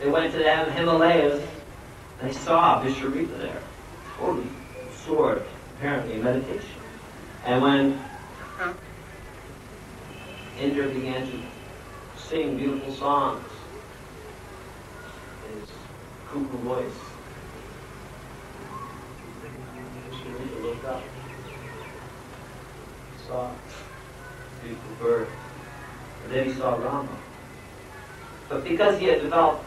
They went to the Himalayas and they saw Vishwamitra there, totally absorbed, apparently, in meditation. And when Indra began to sing beautiful songs in his cuckoo voice, Vishwamitra looked up, saw a beautiful bird, and then he saw Rama. But because he had developed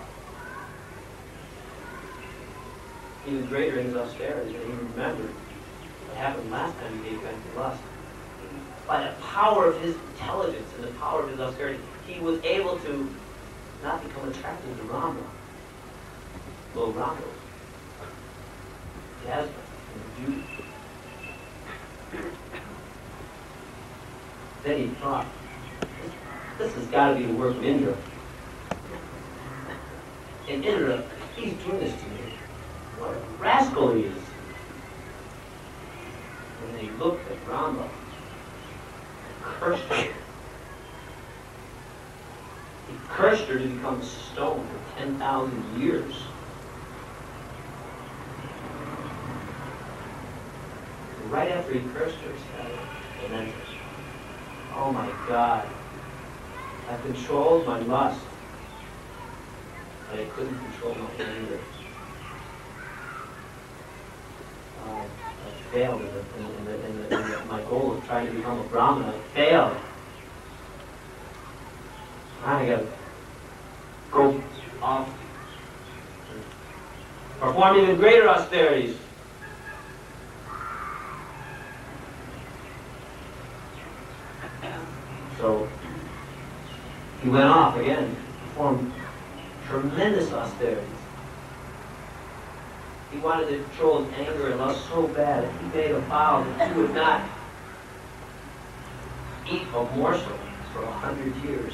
even greater in his austerity, and he remembered what happened last time he gave vent to lust, by the power of his intelligence and the power of his austerity, he was able to not become attracted to Rama, well, Rama, Jasmine, and beauty. Then he thought, this has got to be the work of Indra. And Indra, he's doing this to me. What a rascal he is. And then he looked at Rama and cursed her. He cursed her to become stone for 10,000 years. And right after he cursed her, he said, and then, oh my God, I controlled my lust, but I couldn't control my anger. I failed in my goal of trying to become a Brahmin. I failed. I got to go off and perform even greater austerities. So he went off again, performed tremendous austerities. He wanted to control his anger and lust so bad that he made a vow that he would not eat a morsel for 100 years.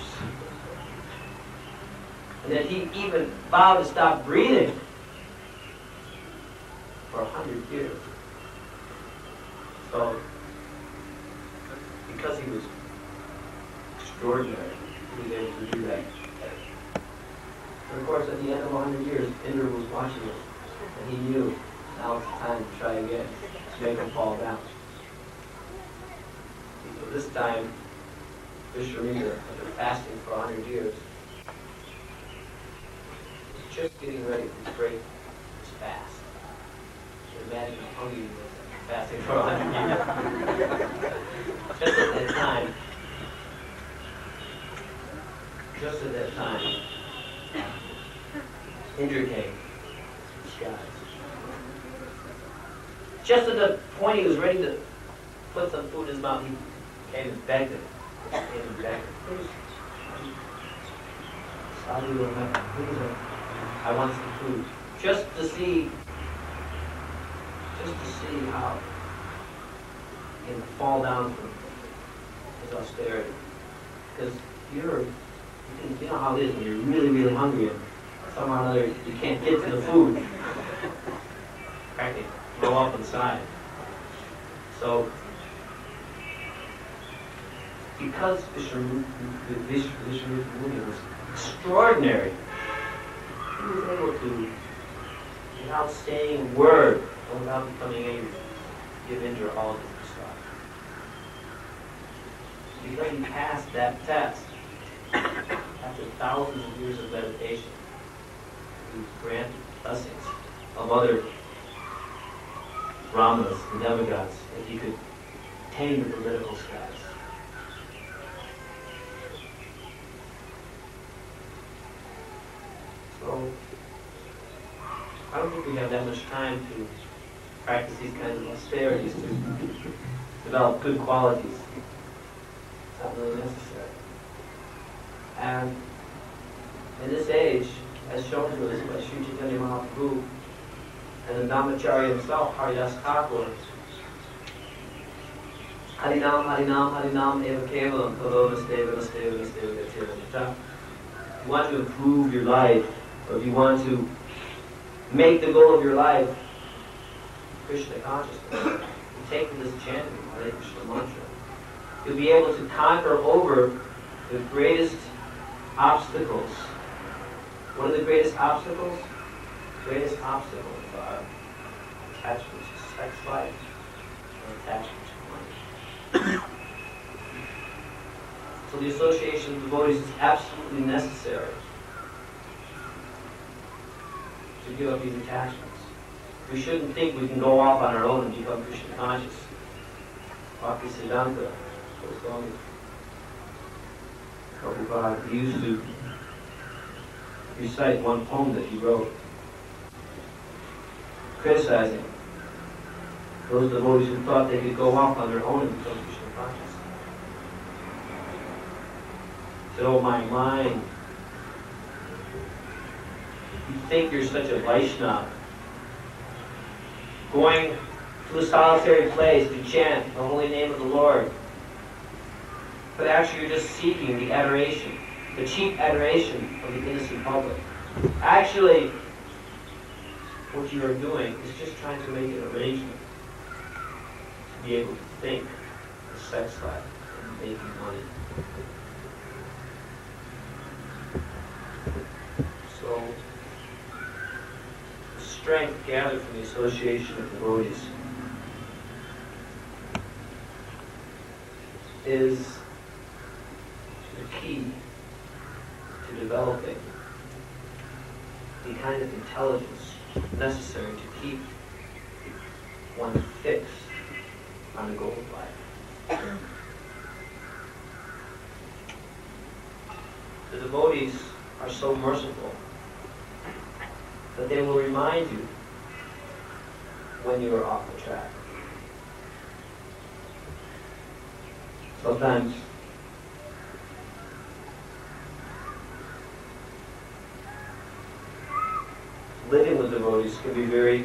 And that he even vowed to stop breathing for 100 years. So, because he was extraordinary, he was able to do that. And of course, at the end of 100 years, Indra was watching it. And he knew now it's time to try again, to make him fall down. So this time, Vishwamitra, after fasting for 100 years, was just getting ready to break his fast. You can imagine how hungry he was after fasting for 100 years. Just at that time, Indra came. Just at the point he was ready to put some food in his mouth, he came and begged him. Please, Sadhu, please, I want some food. Just to see how he can fall down from his austerity. Because you know how it is when you're really, really hungry and somehow or another you can't get to the food. Practically go up inside. So, because Vishwamitra was extraordinary, he was able to, without saying a word, or without becoming angry, give Indra all of his prasad. Because he passed that test, after thousands of years of meditation, he was granted blessings of other Brahmanas and demigods, if he could attain the political status. So, I don't think we have that much time to practice these kinds of austerities to develop good qualities. It's not really necessary. And in this age, as shown to us by Sri Chaitanya Mahaprabhu, and the Namacharya himself, Haridas Thakur, Harinam, Harinam, Harinam, Eva Kevalam, Kalo, Nasteva, Nasteva, Nasteva, Nasteva. If you want to improve your life, or if you want to make the goal of your life Krishna consciousness, you take this chanting, Hare Krishna mantra, you'll be able to conquer over the greatest obstacles One of the greatest obstacles are attachment to sex life or attachment to money. So the association of devotees is absolutely necessary to give up these attachments. We shouldn't think we can go off on our own and become Krishna conscious. Bhaktisiddhanta Swami Prabhupada, he used to recite one poem that he wrote, criticizing those devotees who thought they could go off on their own and become Krishna conscious. He said, "Oh my mind, you think you're such a Vaishnava, going to a solitary place to chant the holy name of the Lord, but actually you're just seeking the adoration, the cheap adoration of the innocent public. Actually, what you are doing is just trying to make an arrangement to be able to think the sex life and making money." So, the strength gathered from the association of devotees is the key to developing the kind of intelligence necessary to keep one fixed on the goal of life. The devotees are so merciful that they will remind you when you are off the track. Sometimes living with devotees can be very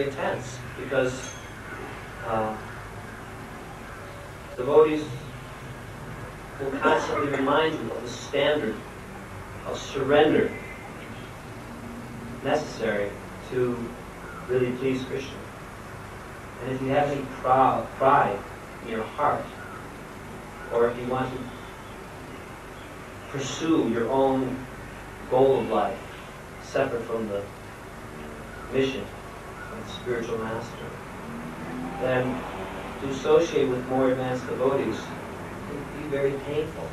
intense, because devotees will constantly remind you of the standard of surrender necessary to really please Krishna. And if you have any pride in your heart, or if you want to pursue your own goal of life, separate from the mission of the spiritual master, then to associate with more advanced devotees can be very painful.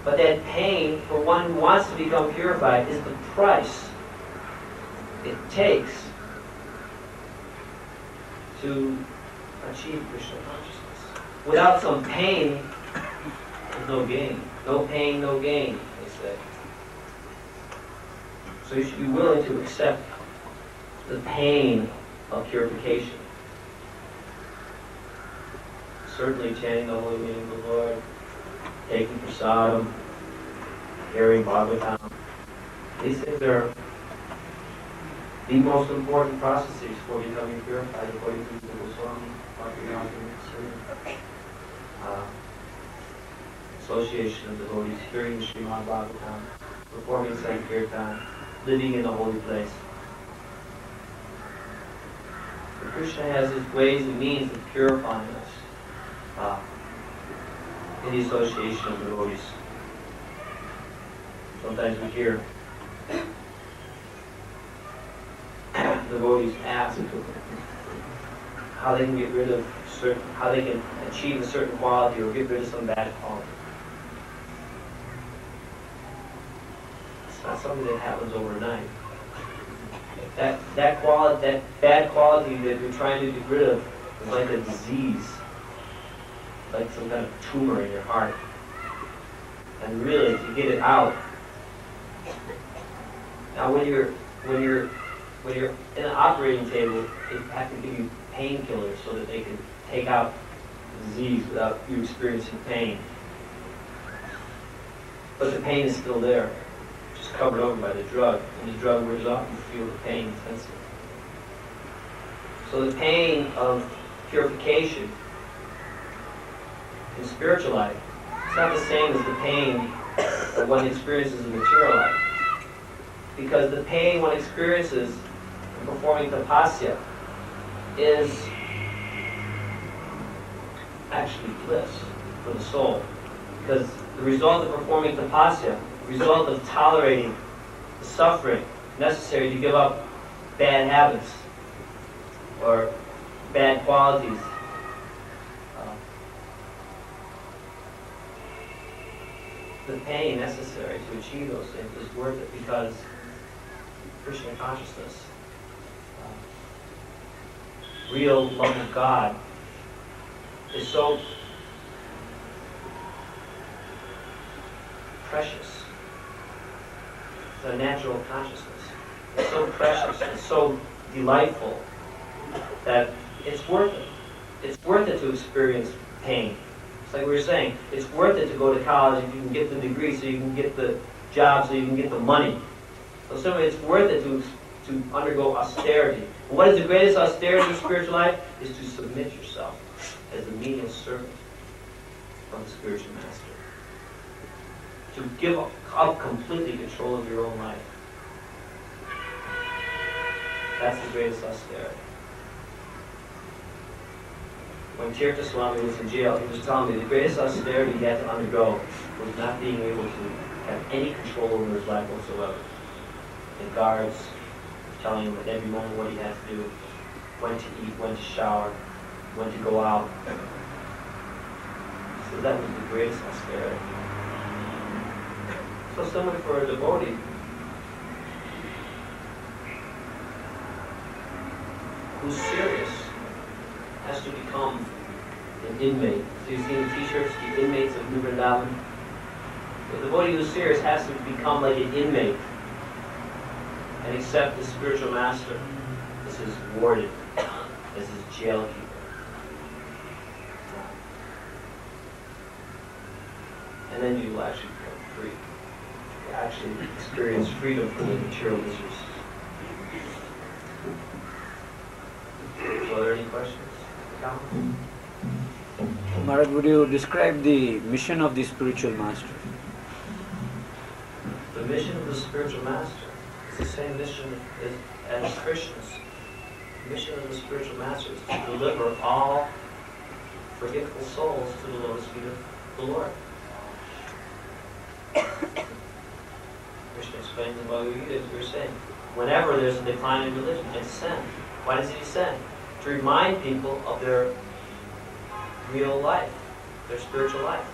But that pain, for one who wants to become purified, is the price it takes to achieve Krishna consciousness. Without some pain, there's no gain. No pain, no gain, they say. So you should be willing to accept the pain of purification. Certainly chanting the holy name of the Lord, taking prasadam, hearing Bhagavatam. These things are the most important processes for becoming purified, according to the Swami, association of devotees, hearing the Srimad Bhagavatam, performing Sankirtan, living in a holy place. But Krishna has his ways and means of purifying us in the association of devotees. Sometimes we hear devotees ask how they can get rid of how they can achieve a certain quality or get rid of some bad quality. It's not something that happens overnight. That bad quality that you're trying to get rid of is like a disease, like some kind of tumor in your heart. And really, to get it out. Now, when you're in an operating table, they have to give you painkillers so that they can take out the disease without you experiencing pain. But the pain is still there, just covered over by the drug. When the drug wears off, you feel the pain intensely. So the pain of purification in spiritual life, it's not the same as the pain that one experiences in material life. Because the pain one experiences in performing tapasya is actually bliss for the soul. Because the result of performing tapasya, the result of tolerating the suffering necessary to give up bad habits or bad qualities, the pain necessary to achieve those things is worth it, because Krishna consciousness, real love of God, is so precious. The natural consciousness is so precious, it's so delightful, that it's worth it. It's worth it to experience pain. It's like we were saying, it's worth it to go to college if you can get the degree, so you can get the job, so you can get the money. So simply it's worth it to undergo austerity. And what is the greatest austerity in spiritual life? Is to submit yourself as a menial servant of the spiritual master. To give up completely control of your own life. That's the greatest austerity. When Richard Swami was in jail, he was telling me the greatest austerity he had to undergo was not being able to have any control over his life whatsoever. The guards telling him at every moment what he had to do, when to eat, when to shower, when to go out. So that was the greatest austerity. So similar for a devotee, who's serious, has to become an inmate. So you see the t-shirts, the inmates of New Vrindavan. The devotee who's serious has to become like an inmate and accept the spiritual master as his warden, as his jailkeeper. And then you will actually become free. You actually experience freedom from the material miseries. So are there any questions? Maharaj, would you describe the mission of the spiritual master? The mission of the spiritual master is the same mission as Krishna's. The mission of the spiritual master is to deliver all forgetful souls to the lotus feet of the Lord. Krishna explains in Bhagavad Gita, as we were saying, whenever there's a decline in religion, a descent. Why does he descend? To remind people of their real life, their spiritual life.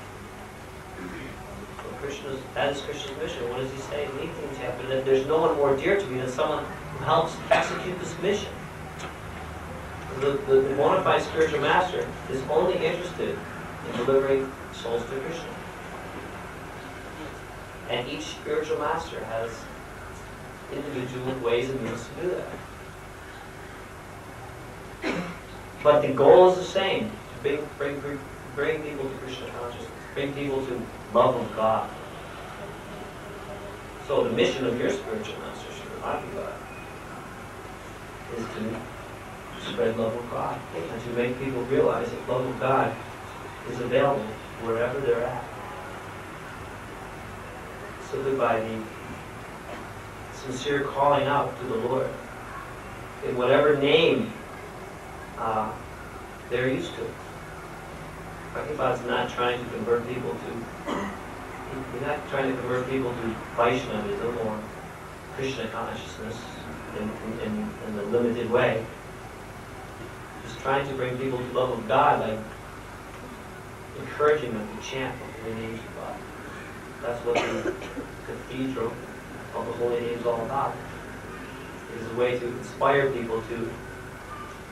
So that is Krishna's mission. What does he say in the 18th chapter? That there's no one more dear to me than someone who helps execute this mission. The bona fide spiritual master is only interested in delivering souls to Krishna. And each spiritual master has individual ways and means to do that. But the goal is the same, to bring people to Krishna consciousness, bring people to love of God. So the mission of your spiritual master, Srila Prabhupada, is to spread love of God and to make people realize that love of God is available wherever they're at. Simply by the sincere calling out to the Lord in whatever name they're used to. Prabhupada's not trying to convert people to, he's not trying to convert people to Vaishnavism or Krishna consciousness in the limited way. He's trying to bring people to love of God by encouraging them to chant the holy names of God. That's what the cathedral of the holy name is all about. It is a way to inspire people to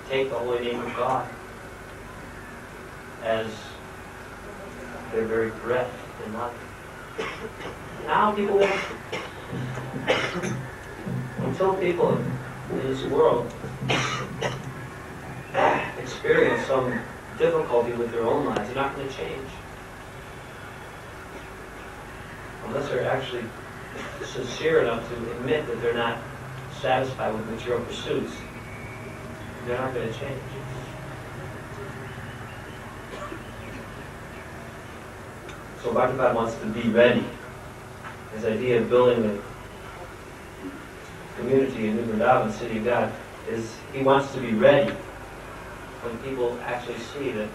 take the holy name of God as their very breath and life. Now people want until people in this world experience some difficulty with their own lives, they're not going to change. Unless they're actually sincere enough to admit that they're not satisfied with material pursuits, they're not going to change. So Bhaktivedanta wants to be ready. His idea of building a community in New Vrindavan, City of God, is he wants to be ready when people actually see that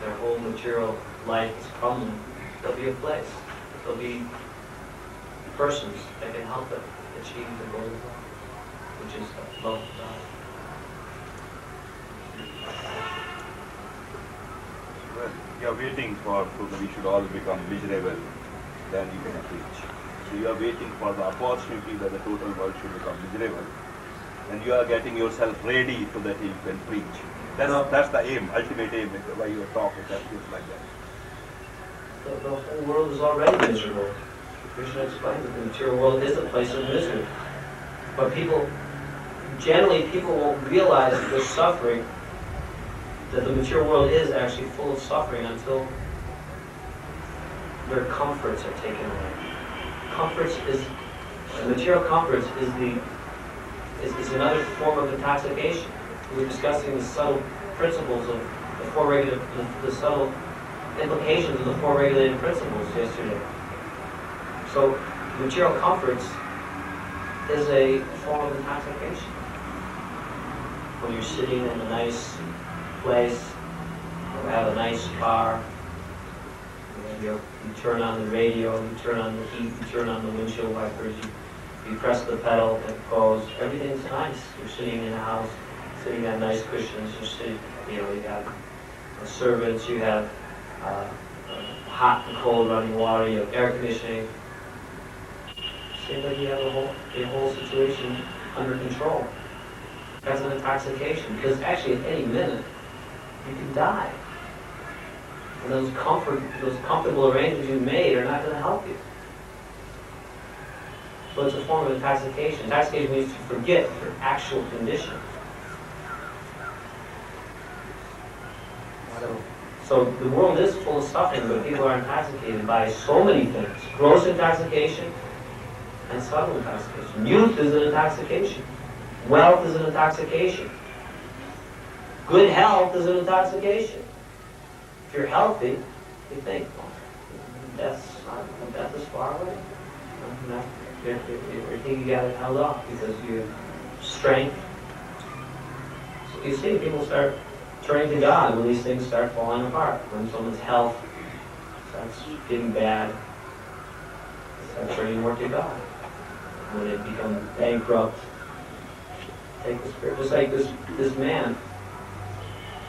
their whole material life is crumbling, there'll be a place, there'll be persons that can help them achieve the goal of life, which is the love of God. Well, you are waiting for, so that we should all become miserable, then you can preach. So you are waiting for the opportunity that the total world should become miserable, and you are getting yourself ready so that you can preach. That's the aim, ultimate aim, why you talk, that feels like that. The whole world is already miserable. Krishna explains that the material world is a place of misery. But generally people won't realize that they're suffering, that the material world is actually full of suffering until their comforts are taken away. Material comforts is another form of intoxication. We were discussing the subtle principles of the subtle implications of the four regulated principles yesterday. So, material comforts is a form of intoxication. When you're sitting in a nice place, or have a nice car, you turn on the radio, you turn on the heat, you turn on the windshield wipers, you press the pedal, it goes, everything's nice. You're sitting in a house, sitting on nice cushions, you're sitting, you got servants, you have hot and cold running water, you have air conditioning. Seems like you have the whole situation under control. That's an intoxication, because actually at any minute you can die. And those comfortable arrangements you've made are not going to help you. So it's a form of intoxication. Intoxication means to forget your actual condition. So the world is full of suffering, but people are intoxicated by so many things. Gross intoxication and subtle intoxication. Youth is an intoxication. Wealth is an intoxication. Good health is an intoxication. If you're healthy, you think, well, death is far away. You think you got it held off because you have strength. So you see, people start turning to God when these things start falling apart. When someone's health starts getting bad, they start turning more to God. When they become bankrupt, take the Spirit. Just like this man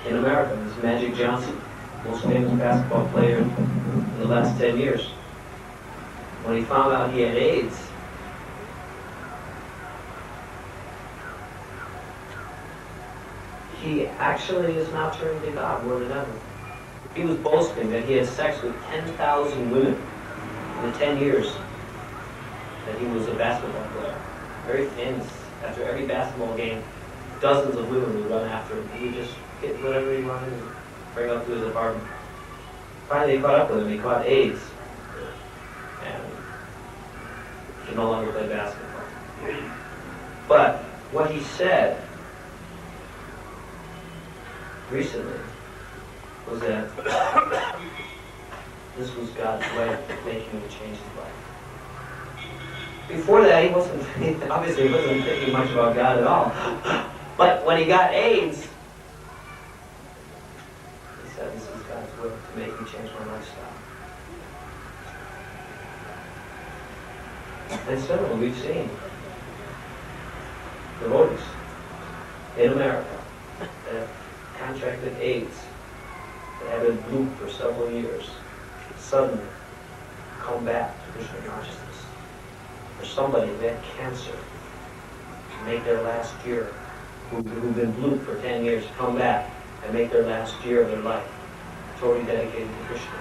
in America, this Magic Johnson, most famous basketball player in the last 10 years. When he found out he had AIDS, he actually is now turning to God more than ever. He was boasting that he had sex with 10,000 women in the 10 years that he was a basketball player. Very famous. After every basketball game, dozens of women would run after him. He would just get whatever he wanted and bring up to his apartment. Finally, he caught up with him. He caught AIDS. And he could no longer play basketball. But what he said recently was that this was God's way of making him change his life. Before that, he obviously wasn't thinking much about God at all. But when he got AIDS, he said, this is God's will to make me change my lifestyle. And similarly, we've seen devotees in America that have contracted AIDS, that have been blue for several years, suddenly come back to Krishna consciousness. Or somebody who had cancer, make their last year, who've been blue for 10 years, come back and make their last year of their life totally dedicated to Krishna.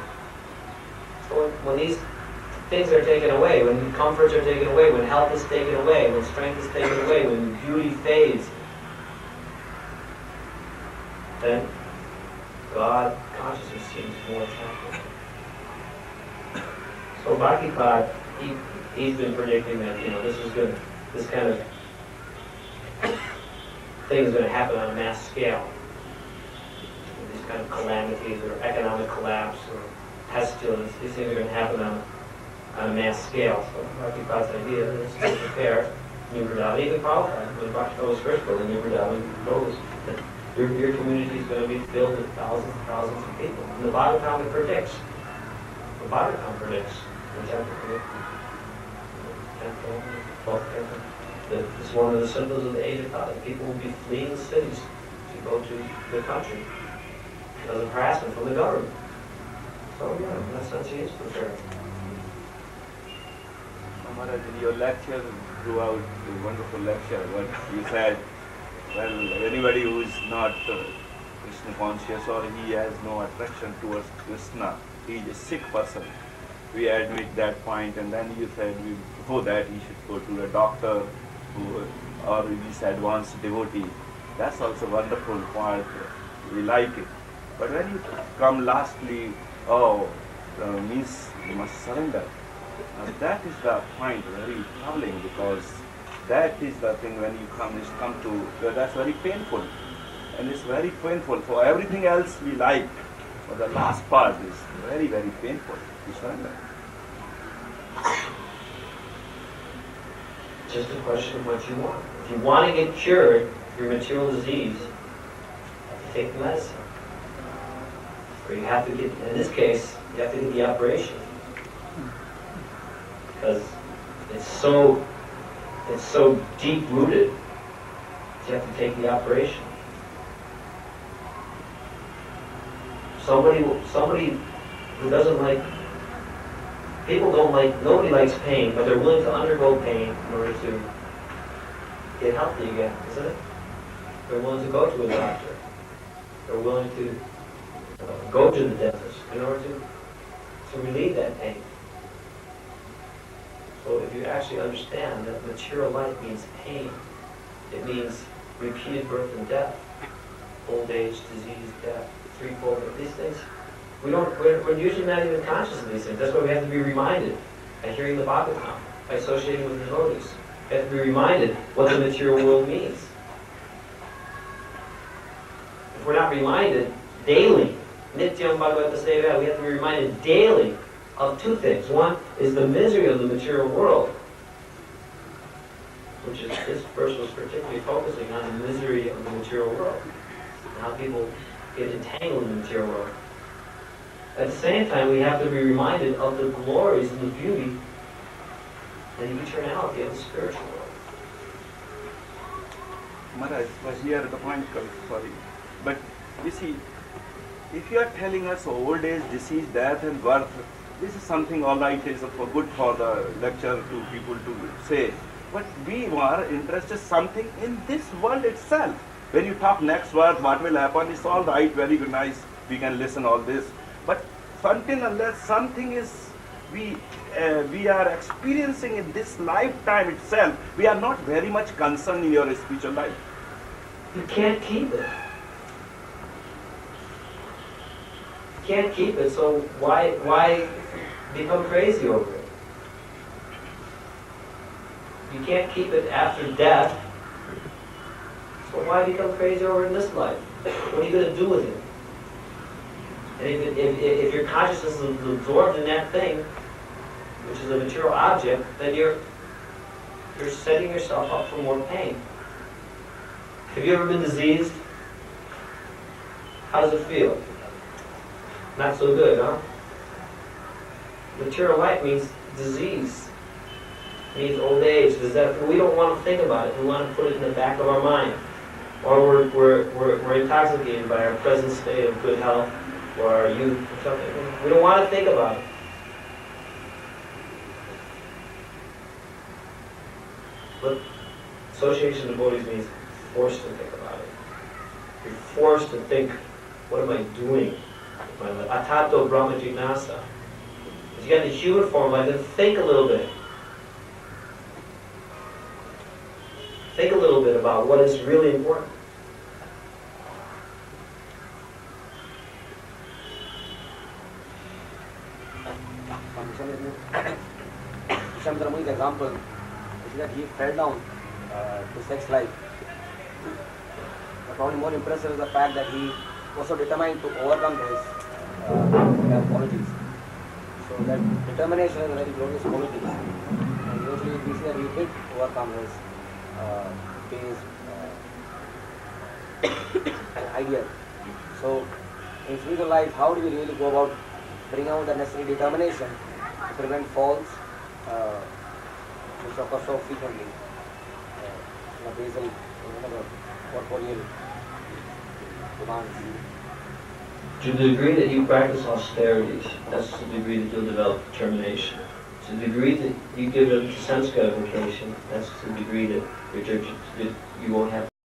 So when these things are taken away, when comforts are taken away, when health is taken away, when strength is taken away, when beauty fades, then God consciousness seems more attractive. So Bhakti-Pad, he's been predicting that, this kind of thing is going to happen on a mass scale. These kind of calamities or economic collapse or pestilence, these things are going to happen on a mass scale. So Bhakti-Pad's idea is to prepare New Vrindavan. Even Prabhupada, when Bhakti was first building New Vrindavan, proposed that Your community is going to be filled with thousands and thousands of people. And the Bhagavatam predicts. The Bhagavatam predicts. The 12th canto, that it's one of the symbols of the age of thought. People will be fleeing cities to go to the country because of harassment from the government. So yeah, in that sense he is prepared. Maharaj, in your lecture, throughout the wonderful lecture, what you said, well, anybody who is not Krishna conscious or he has no attraction towards Krishna, he is a sick person. We admit that point, and then you said before that he should go to a doctor or this advanced devotee. That's also a wonderful point. We like it. But when you come lastly, means you must surrender. That is the point, very troubling, because that is the thing when you come to, that's very painful. And it's very painful. For everything else we like, but the last part is very, very painful to surrender. Just a question of what you want. If you want to get cured of your material disease, you have to take the medicine. Or you have to get, in this case, you have to get the operation. Because it's so deep-rooted, you have to take the operation. Somebody who doesn't like, nobody likes pain, but they're willing to undergo pain in order to get healthy again, isn't it? They're willing to go to a doctor. They're willing to go to the dentist in order to relieve that pain. So if you actually understand that material life means pain, it means repeated birth and death, old age, disease, death, threefold, these things, we're usually not even conscious of these things. That's why we have to be reminded by hearing the Bhagavatam, by associating with the devotees. We have to be reminded what the material world means. If we're not reminded daily, Nityam Bhagavata Seva, we have to be reminded daily of two things. One is the misery of the material world, which is, this verse was particularly focusing on the misery of the material world, and how people get entangled in the material world. At the same time, we have to be reminded of the glories and the beauty and the eternality of the spiritual world. Maharaj, but here the point comes, sorry. But you see, if you are telling us old age, disease, death and birth, this is something all right, is for good for the lecture to people to say. But we are interested something in this world itself. When you talk next birth, what will happen, it's all right, very good, nice, we can listen all this. But until unless something is we are experiencing in this lifetime itself, we are not very much concerned in your spiritual life. You can't keep it. You can't keep it, so why become crazy over it? You can't keep it after death, so why become crazy over it in this life? What are you going to do with it? And if your consciousness is absorbed in that thing, which is a material object, then you're setting yourself up for more pain. Have you ever been diseased? How does it feel? Not so good, huh? Material life means disease. It means old age. We don't want to think about it. We want to put it in the back of our mind. Or we're intoxicated by our present state of good health or our youth or something. We don't want to think about it. But association of devotees means forced to think about it. You're forced to think, what am I doing with my life? Atato Brahma Jignasa. If you get the human form life, then think a little bit. Think a little bit about what is really important. Shamdramu's example is that he fell down to sex life. But probably more impressive is the fact that he was so determined to overcome his qualities. So that determination is a very glorious quality. And usually we see that he did overcome his pains an ideal. So, in spiritual life, how do we really go about bringing out the necessary determination to prevent faults, which occur so frequently in the basal, the corporeal demands? To the degree that you practice austerities, that's the degree that you'll develop determination. To the degree that you give it to sense gratification, that's the degree that you won't have